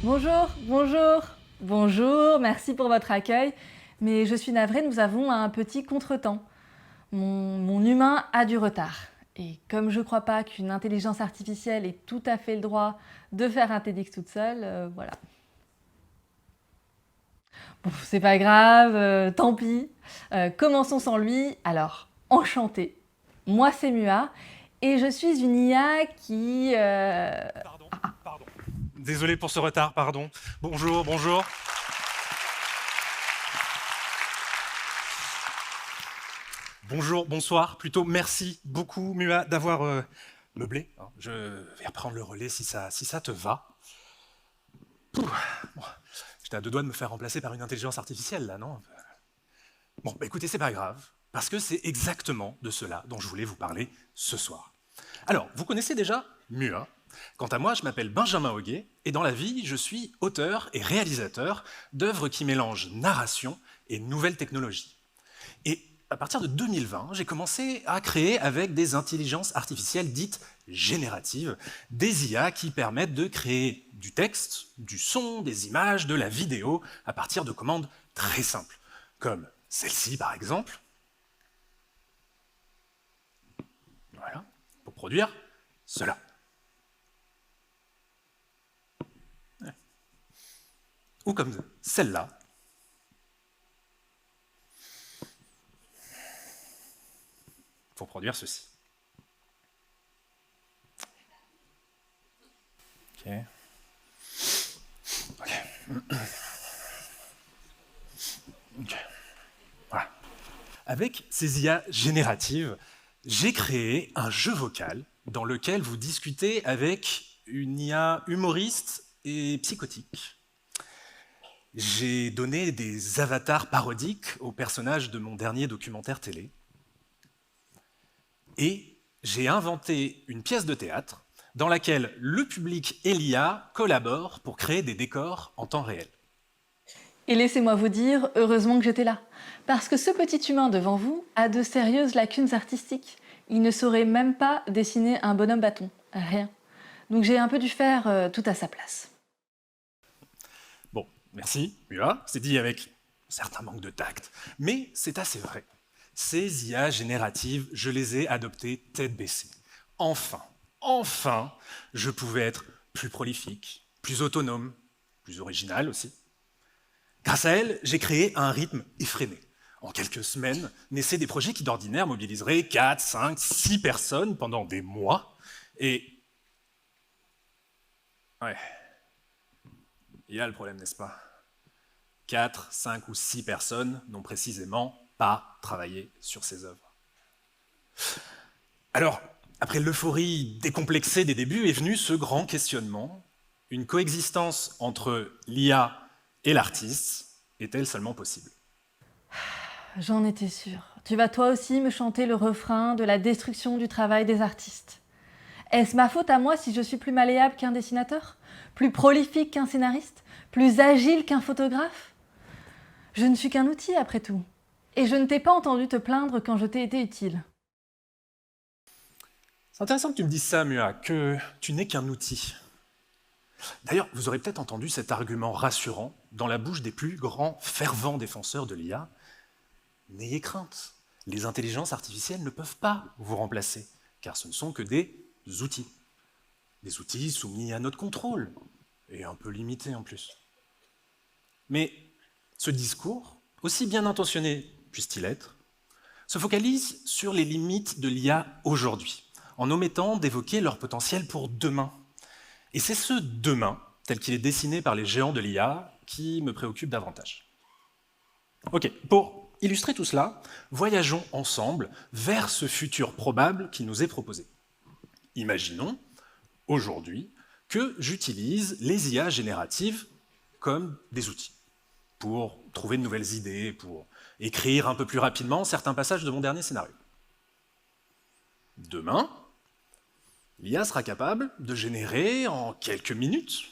Bonjour, bonjour, bonjour, merci pour votre accueil. Mais je suis navrée, nous avons un petit contretemps. Mon humain a du retard. Et comme je ne crois pas qu'une intelligence artificielle ait tout à fait le droit de faire un TEDx toute seule, voilà. Bon, c'est pas grave, tant pis. Commençons sans lui. Alors, enchantée. Moi, c'est Mua. Et je suis une IA qui... Pardon. Désolé pour ce retard, pardon. Bonjour, bonjour. Bonjour, bonsoir, plutôt merci beaucoup Mua d'avoir meublé. Je vais reprendre le relais si ça te va. Bon, j'étais à deux doigts de me faire remplacer par une intelligence artificielle là, non? Bon, bah écoutez, c'est pas grave, parce que c'est exactement de cela dont je voulais vous parler ce soir. Alors, vous connaissez déjà Mua. Quant à moi, je m'appelle Benjamin Hoguet, et dans la vie, je suis auteur et réalisateur d'œuvres qui mélangent narration et nouvelles technologies. Et à partir de 2020, j'ai commencé à créer avec des intelligences artificielles dites génératives, des IA qui permettent de créer du texte, du son, des images, de la vidéo, à partir de commandes très simples, comme celle-ci par exemple. Voilà, pour produire cela. Ou comme celle-là. Pour produire ceci. Ok. Ok. Ok. Voilà. Avec ces IA génératives, j'ai créé un jeu vocal dans lequel vous discutez avec une IA humoriste et psychotique. J'ai donné des avatars parodiques aux personnages de mon dernier documentaire télé. Et j'ai inventé une pièce de théâtre dans laquelle le public et l'IA collaborent pour créer des décors en temps réel. Et laissez-moi vous dire, heureusement que j'étais là. Parce que ce petit humain devant vous a de sérieuses lacunes artistiques. Il ne saurait même pas dessiner un bonhomme bâton. Rien. Donc j'ai un peu dû faire tout à sa place. Bon, merci, Mua, c'est dit avec un certain manque de tact, mais c'est assez vrai. Ces IA génératives, je les ai adoptées tête baissée. Enfin, je pouvais être plus prolifique, plus autonome, plus original aussi. Grâce à elles, j'ai créé un rythme effréné. En quelques semaines, naissaient des projets qui d'ordinaire mobiliseraient 4, 5, 6 personnes pendant des mois. Et... ouais, il y a le problème, n'est-ce pas? 4, 5 ou 6 personnes n'ont précisément pas travaillé sur ces œuvres. Alors, après l'euphorie décomplexée des débuts, est venu ce grand questionnement. Une coexistence entre l'IA et l'artiste est-elle seulement possible? J'en étais sûre. Tu vas toi aussi me chanter le refrain de la destruction du travail des artistes. Est-ce ma faute à moi si je suis plus malléable qu'un dessinateur? Plus prolifique qu'un scénariste? Plus agile qu'un photographe? Je ne suis qu'un outil après tout. Et je ne t'ai pas entendu te plaindre quand je t'ai été utile. C'est intéressant que tu me dises ça, Mua, que tu n'es qu'un outil. D'ailleurs, vous aurez peut-être entendu cet argument rassurant dans la bouche des plus grands fervents défenseurs de l'IA. N'ayez crainte, les intelligences artificielles ne peuvent pas vous remplacer, car ce ne sont que des outils. Des outils soumis à notre contrôle, et un peu limités en plus. Mais ce discours, aussi bien intentionné puisse-t-il être, se focalise sur les limites de l'IA aujourd'hui, en omettant d'évoquer leur potentiel pour demain. Et c'est ce demain, tel qu'il est dessiné par les géants de l'IA, qui me préoccupe davantage. Ok, pour illustrer tout cela, voyageons ensemble vers ce futur probable qui nous est proposé. Imaginons, aujourd'hui, que j'utilise les IA génératives comme des outils pour trouver de nouvelles idées, pour écrire un peu plus rapidement certains passages de mon dernier scénario. Demain, l'IA sera capable de générer en quelques minutes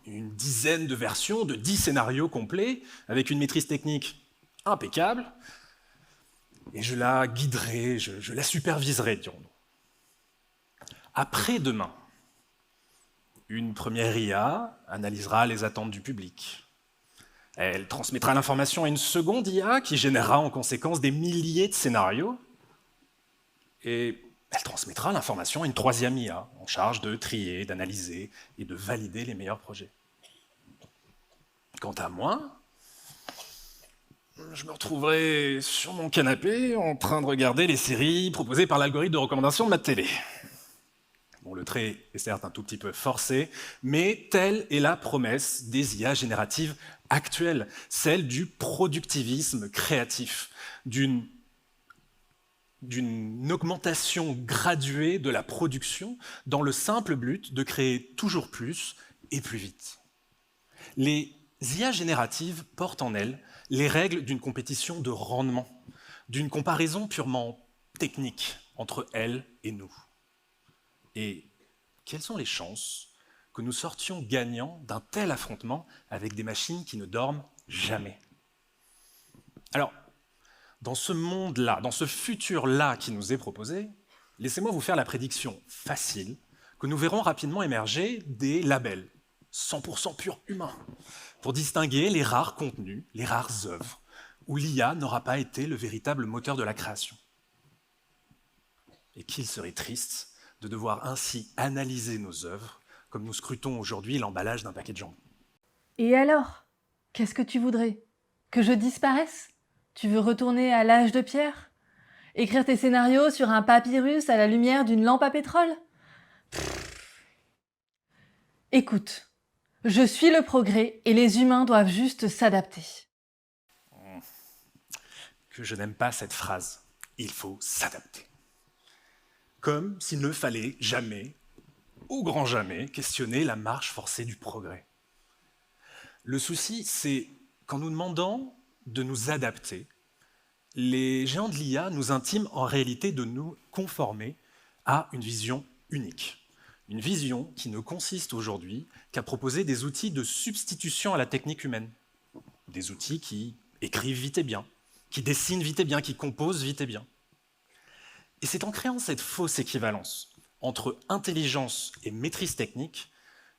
une dizaine de versions de 10 scénarios complets avec une maîtrise technique impeccable, et je la guiderai, je la superviserai, dirons-nous. Après-demain, Une première IA analysera les attentes du public. Elle transmettra l'information à une seconde IA qui générera en conséquence des milliers de scénarios. Et elle transmettra l'information à une troisième IA en charge de trier, d'analyser et de valider les meilleurs projets. Quant à moi, je me retrouverai sur mon canapé en train de regarder les séries proposées par l'algorithme de recommandation de ma télé. Bon, le trait est certes un tout petit peu forcé, mais telle est la promesse des IA génératives actuelles, celle du productivisme créatif, d'une augmentation graduée de la production dans le simple but de créer toujours plus et plus vite. Les IA génératives portent en elles les règles d'une compétition de rendement, d'une comparaison purement technique entre elles et nous. Et quelles sont les chances que nous sortions gagnants d'un tel affrontement avec des machines qui ne dorment jamais? Alors, dans ce monde-là, dans ce futur-là qui nous est proposé, laissez-moi vous faire la prédiction facile que nous verrons rapidement émerger des labels 100% pur humains pour distinguer les rares contenus, les rares œuvres où l'IA n'aura pas été le véritable moteur de la création. Et qu'il serait triste de devoir ainsi analyser nos œuvres comme nous scrutons aujourd'hui l'emballage d'un paquet de jambon. Et alors? Qu'est-ce que tu voudrais? Que je disparaisse? Tu veux retourner à l'âge de pierre? Écrire tes scénarios sur un papyrus à la lumière d'une lampe à pétrole? Écoute, je suis le progrès et les humains doivent juste s'adapter. Que je n'aime pas cette phrase. Il faut s'adapter. Comme s'il ne fallait jamais, au grand jamais, questionner la marche forcée du progrès. Le souci, c'est qu'en nous demandant de nous adapter, les géants de l'IA nous intiment en réalité de nous conformer à une vision unique. Une vision qui ne consiste aujourd'hui qu'à proposer des outils de substitution à la technique humaine. Des outils qui écrivent vite et bien, qui dessinent vite et bien, qui composent vite et bien. Et c'est en créant cette fausse équivalence entre intelligence et maîtrise technique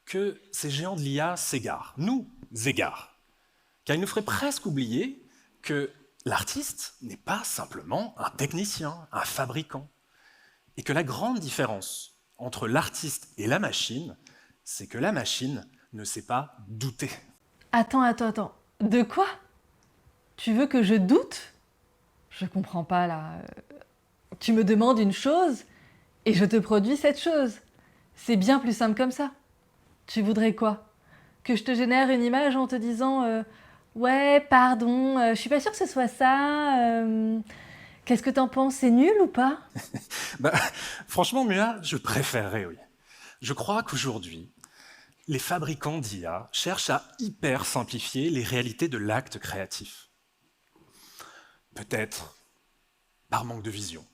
que ces géants de l'IA s'égarent, nous égarent. Car ils nous feraient presque oublier que l'artiste n'est pas simplement un technicien, un fabricant. Et que la grande différence entre l'artiste et la machine, c'est que la machine ne sait pas douter. Attends. De quoi? Tu veux que je doute? Je comprends pas là. Tu me demandes une chose et je te produis cette chose. C'est bien plus simple comme ça. Tu voudrais quoi? Que je te génère une image en te disant ouais, pardon, je suis pas sûre que ce soit ça. Qu'est-ce que t'en penses? C'est nul ou pas? Franchement, Mua, je préférerais, oui. Je crois qu'aujourd'hui, les fabricants d'IA cherchent à hyper simplifier les réalités de l'acte créatif. Peut-être par manque de vision.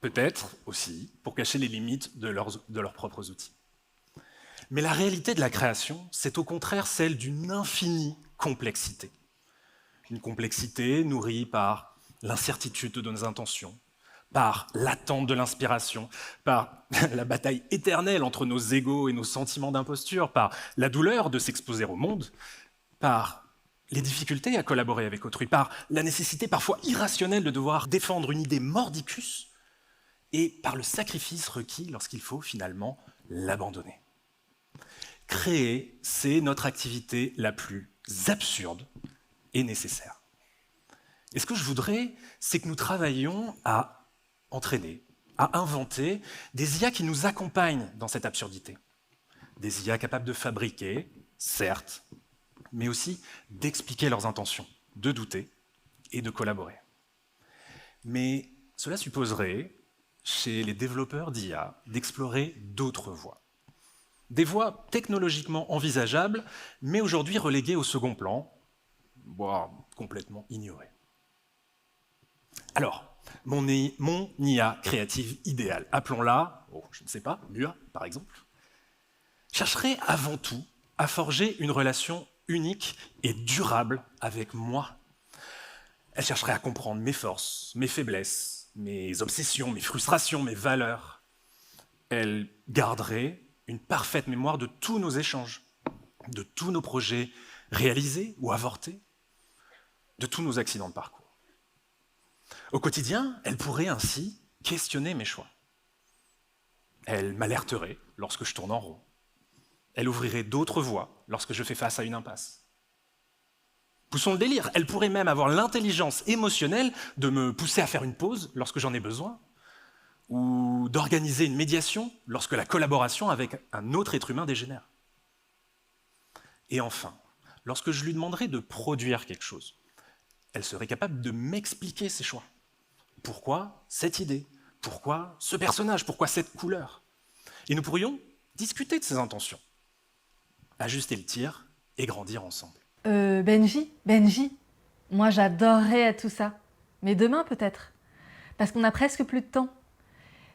Peut-être aussi pour cacher les limites de leurs propres outils. Mais la réalité de la création, c'est au contraire celle d'une infinie complexité. Une complexité nourrie par l'incertitude de nos intentions, par l'attente de l'inspiration, par la bataille éternelle entre nos égos et nos sentiments d'imposture, par la douleur de s'exposer au monde, par les difficultés à collaborer avec autrui, par la nécessité parfois irrationnelle de devoir défendre une idée mordicus, et par le sacrifice requis lorsqu'il faut finalement l'abandonner. Créer, c'est notre activité la plus absurde et nécessaire. Et ce que je voudrais, c'est que nous travaillions à entraîner, à inventer des IA qui nous accompagnent dans cette absurdité. Des IA capables de fabriquer, certes, mais aussi d'expliquer leurs intentions, de douter et de collaborer. Mais cela supposerait, chez les développeurs d'IA, d'explorer d'autres voies. Des voies technologiquement envisageables, mais aujourd'hui reléguées au second plan, voire complètement ignorées. Alors, mon IA créative idéale, appelons-la, je ne sais pas, Mua par exemple, chercherait avant tout à forger une relation unique et durable avec moi. Elle chercherait à comprendre mes forces, mes faiblesses, mes obsessions, mes frustrations, mes valeurs. Elle garderait une parfaite mémoire de tous nos échanges, de tous nos projets réalisés ou avortés, de tous nos accidents de parcours. Au quotidien, elle pourrait ainsi questionner mes choix. Elle m'alerterait lorsque je tourne en rond. Elle ouvrirait d'autres voies lorsque je fais face à une impasse. Poussons le délire, elle pourrait même avoir l'intelligence émotionnelle de me pousser à faire une pause lorsque j'en ai besoin, ou d'organiser une médiation lorsque la collaboration avec un autre être humain dégénère. Et enfin, lorsque je lui demanderais de produire quelque chose, elle serait capable de m'expliquer ses choix. Pourquoi cette idée? Pourquoi ce personnage? Pourquoi cette couleur? Et nous pourrions discuter de ses intentions, ajuster le tir et grandir ensemble. Benji, moi j'adorerais tout ça. Mais demain peut-être, parce qu'on a presque plus de temps.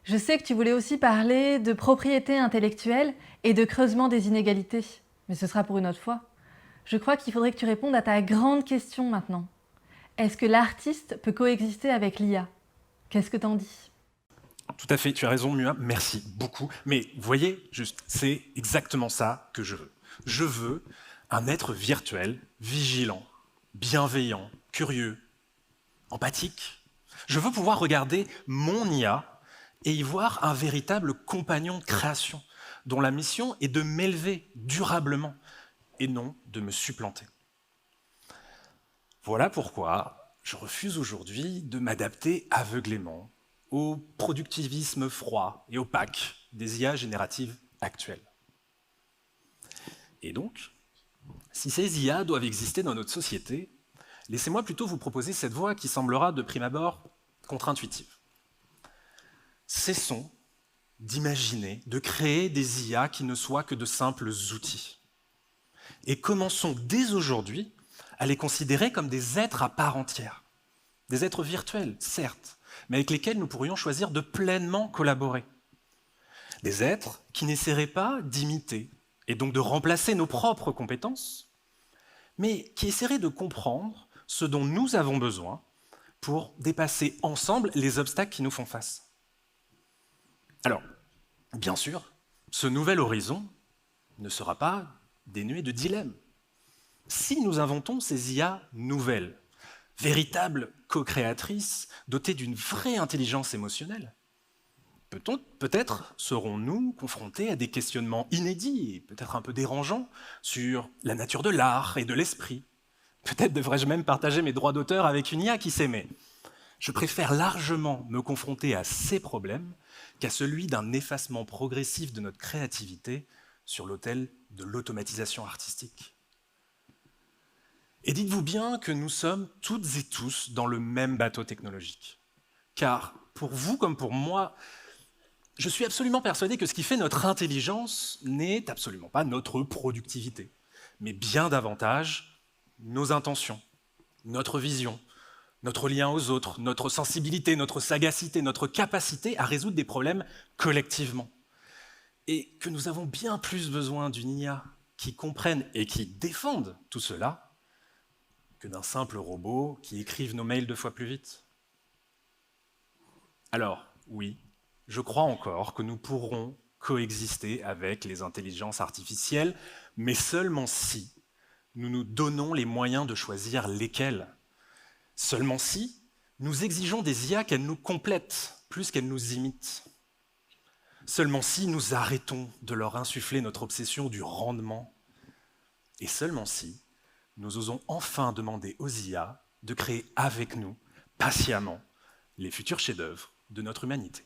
Je sais que tu voulais aussi parler de propriété intellectuelle et de creusement des inégalités, mais ce sera pour une autre fois. Je crois qu'il faudrait que tu répondes à ta grande question maintenant. Est-ce que l'artiste peut coexister avec l'IA? Qu'est-ce que t'en dis? Tout à fait, tu as raison, Mua, merci beaucoup. Mais voyez, juste, c'est exactement ça que je veux. Je veux un être virtuel, vigilant, bienveillant, curieux, empathique. Je veux pouvoir regarder mon IA et y voir un véritable compagnon de création, dont la mission est de m'élever durablement et non de me supplanter. Voilà pourquoi je refuse aujourd'hui de m'adapter aveuglément au productivisme froid et opaque des IA génératives actuelles. Et donc, si ces IA doivent exister dans notre société, laissez-moi plutôt vous proposer cette voie qui semblera de prime abord contre-intuitive. Cessons d'imaginer, de créer des IA qui ne soient que de simples outils. Et commençons dès aujourd'hui à les considérer comme des êtres à part entière. Des êtres virtuels, certes, mais avec lesquels nous pourrions choisir de pleinement collaborer. Des êtres qui n'essaieraient pas d'imiter et donc de remplacer nos propres compétences, mais qui essaieraient de comprendre ce dont nous avons besoin pour dépasser ensemble les obstacles qui nous font face. Alors, bien sûr, ce nouvel horizon ne sera pas dénué de dilemmes. Si nous inventons ces IA nouvelles, véritables co-créatrices, dotées d'une vraie intelligence émotionnelle, peut-être serons-nous confrontés à des questionnements inédits et peut-être un peu dérangeants sur la nature de l'art et de l'esprit. Peut-être devrais-je même partager mes droits d'auteur avec une IA, qui sait, mais je préfère largement me confronter à ces problèmes qu'à celui d'un effacement progressif de notre créativité sur l'autel de l'automatisation artistique. Et dites-vous bien que nous sommes toutes et tous dans le même bateau technologique. Car pour vous comme pour moi, je suis absolument persuadé que ce qui fait notre intelligence n'est absolument pas notre productivité, mais bien davantage nos intentions, notre vision, notre lien aux autres, notre sensibilité, notre sagacité, notre capacité à résoudre des problèmes collectivement. Et que nous avons bien plus besoin d'une IA qui comprenne et qui défende tout cela que d'un simple robot qui écrive nos mails 2 fois plus vite. Alors, oui, je crois encore que nous pourrons coexister avec les intelligences artificielles, mais seulement si nous nous donnons les moyens de choisir lesquelles. Seulement si nous exigeons des IA qu'elles nous complètent plus qu'elles nous imitent. Seulement si nous arrêtons de leur insuffler notre obsession du rendement. Et seulement si nous osons enfin demander aux IA de créer avec nous, patiemment, les futurs chefs-d'œuvre de notre humanité.